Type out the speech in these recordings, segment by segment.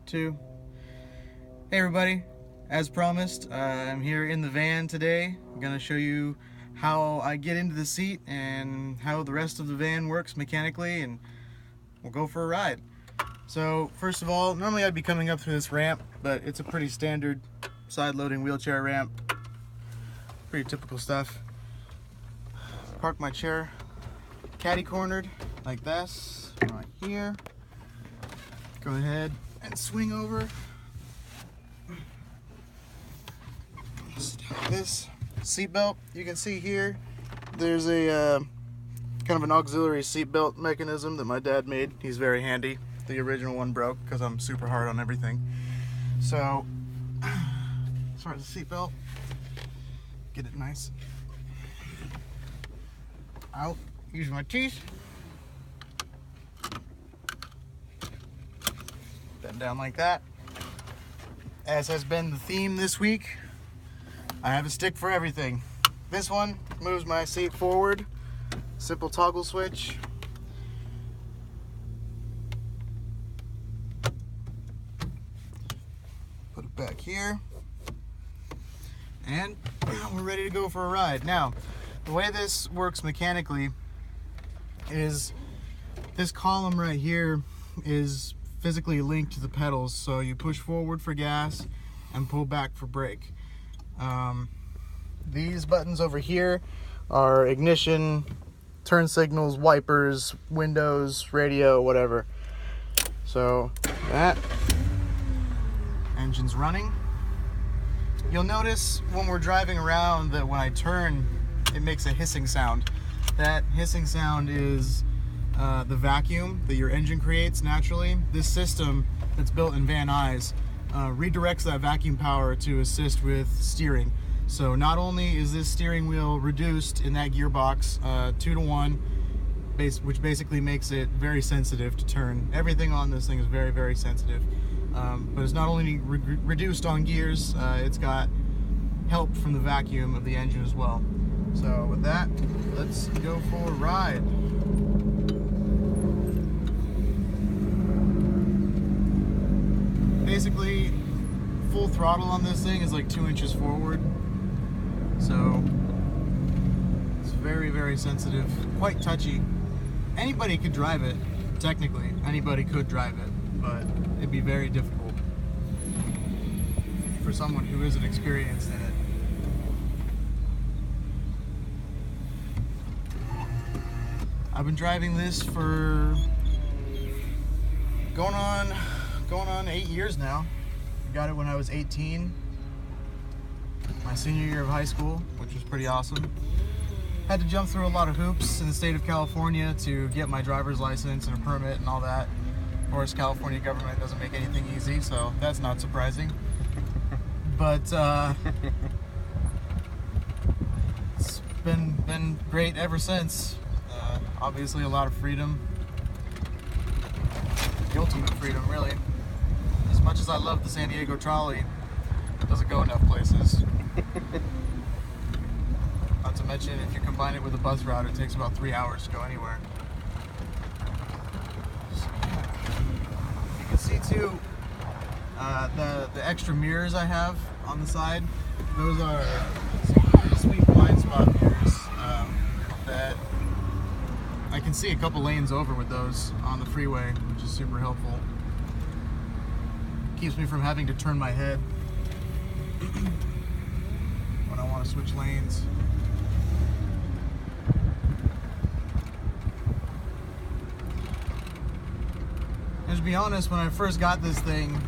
2. Hey everybody, as promised, I'm here in the van today. I'm going to show you how I get into the seat and how the rest of the van works mechanically, and we'll go for a ride. So first of all, normally I'd be coming up through this ramp, but it's a pretty standard side-loading wheelchair ramp. Pretty typical stuff. Park my chair caddy-cornered like this, right here. Go ahead and swing over. This seatbelt, you can see here, there's a kind of an auxiliary seatbelt mechanism that my dad made. He's very handy. The original one broke because I'm super hard on everything. So, as far as the seatbelt, get it nice out. Use my teeth. Bend down like that. As has been the theme this week, I have a stick for everything. This one moves my seat forward. Simple toggle switch. Put it back here. And we're ready to go for a ride. Now, the way this works mechanically is this column right here is physically linked to the pedals. So you push forward for gas and pull back for brake. These buttons over here are ignition, turn signals, wipers, windows, radio, whatever. So that engine's running. You'll notice when we're driving around that when I turn, it makes a hissing sound. That hissing sound is the vacuum that your engine creates naturally. This system that's built in Van Nuys redirects that vacuum power to assist with steering. So not only is this steering wheel reduced in that gearbox 2-to-1, which basically makes it very sensitive to turn. Everything on this thing is very, very sensitive. But it's not only reduced on gears, it's got help from the vacuum of the engine as well. So with that, let's go for a ride. Basically, full throttle on this thing is like 2 inches forward. So it's very, very sensitive, quite touchy. Anybody could drive it, technically. Anybody could drive it, but it'd be very difficult for someone who isn't experienced in it. I've been driving this for going on 8 years now. I got it when I was 18, my senior year of high school, which was pretty awesome. Had to jump through a lot of hoops in the state of California to get my driver's license and a permit and all that. Of course, California government doesn't make anything easy, so that's not surprising. But it's been great ever since. Obviously, a lot of freedom. The ultimate freedom, really. As much as I love the San Diego trolley, it doesn't go enough places. Not to mention, if you combine it with a bus route, it takes about 3 hours to go anywhere. So, you can see too, the extra mirrors I have on the side. Those are some pretty sweet blind spot mirrors that I can see a couple lanes over with those on the freeway, which is super helpful. Keeps me from having to turn my head when I want to switch lanes. And to be honest, when I first got this thing,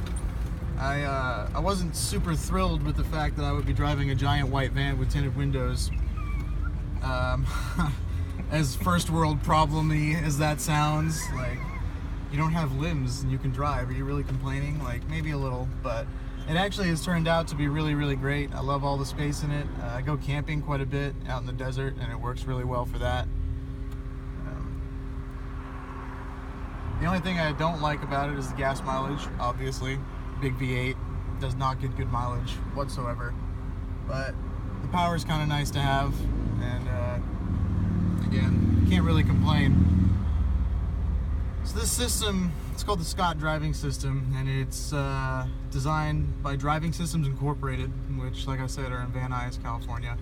I wasn't super thrilled with the fact that I would be driving a giant white van with tinted windows. As first world problem-y as that sounds, like, you don't have limbs and you can drive. Are you really complaining? Like, maybe a little, but it actually has turned out to be really, really great. I love all the space in it. I go camping quite a bit out in the desert, and it works really well for that. The only thing I don't like about it is the gas mileage, obviously. Big V8 does not get good mileage whatsoever. But the power is kind of nice to have, and again, can't really complain. So this system It's called the Scott Driving System, and it's designed by Driving Systems Incorporated, which, like I said, are in Van Nuys, California,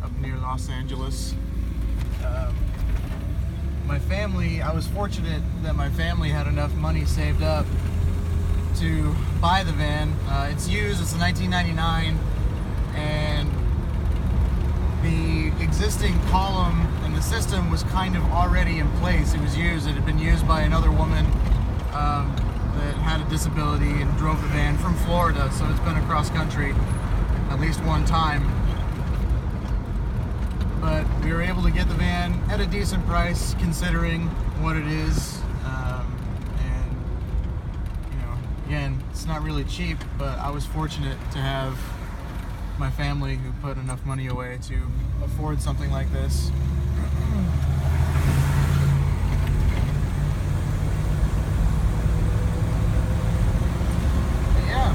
up near Los Angeles. My family, I was fortunate that my family had enough money saved up to buy the van. It's used, it's a 1999, and the existing column in the system was kind of already in place. It was used, it had been used by another woman that had a disability and drove the van from Florida, so it's been across country at least one time. But we were able to get the van at a decent price considering what it is. And, you know, again, it's not really cheap, but I was fortunate to have my family who put enough money away to afford something like this. But yeah,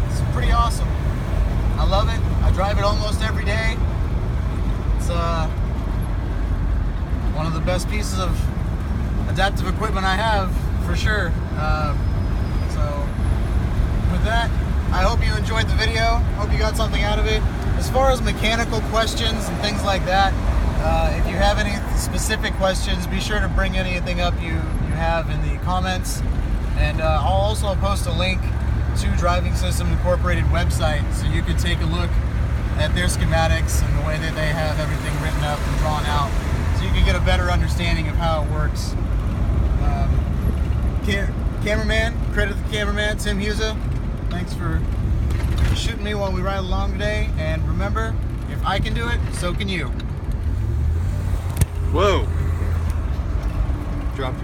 it's pretty awesome. I love it. I drive it almost every day. It's one of the best pieces of adaptive equipment I have, for sure. So with that, I hope you enjoyed the video. Hope you got something out of it. As far as mechanical questions and things like that, if you have any specific questions, be sure to bring anything up you have in the comments. And I'll also post a link to Driving Systems Incorporated website, so you could take a look at their schematics and the way that they have everything written up and drawn out, so you can get a better understanding of how it works. Cameraman, credit to the cameraman, Tim Husa. Thanks for shooting me while we ride along today. And remember, if I can do it, so can you. Whoa! Dropped.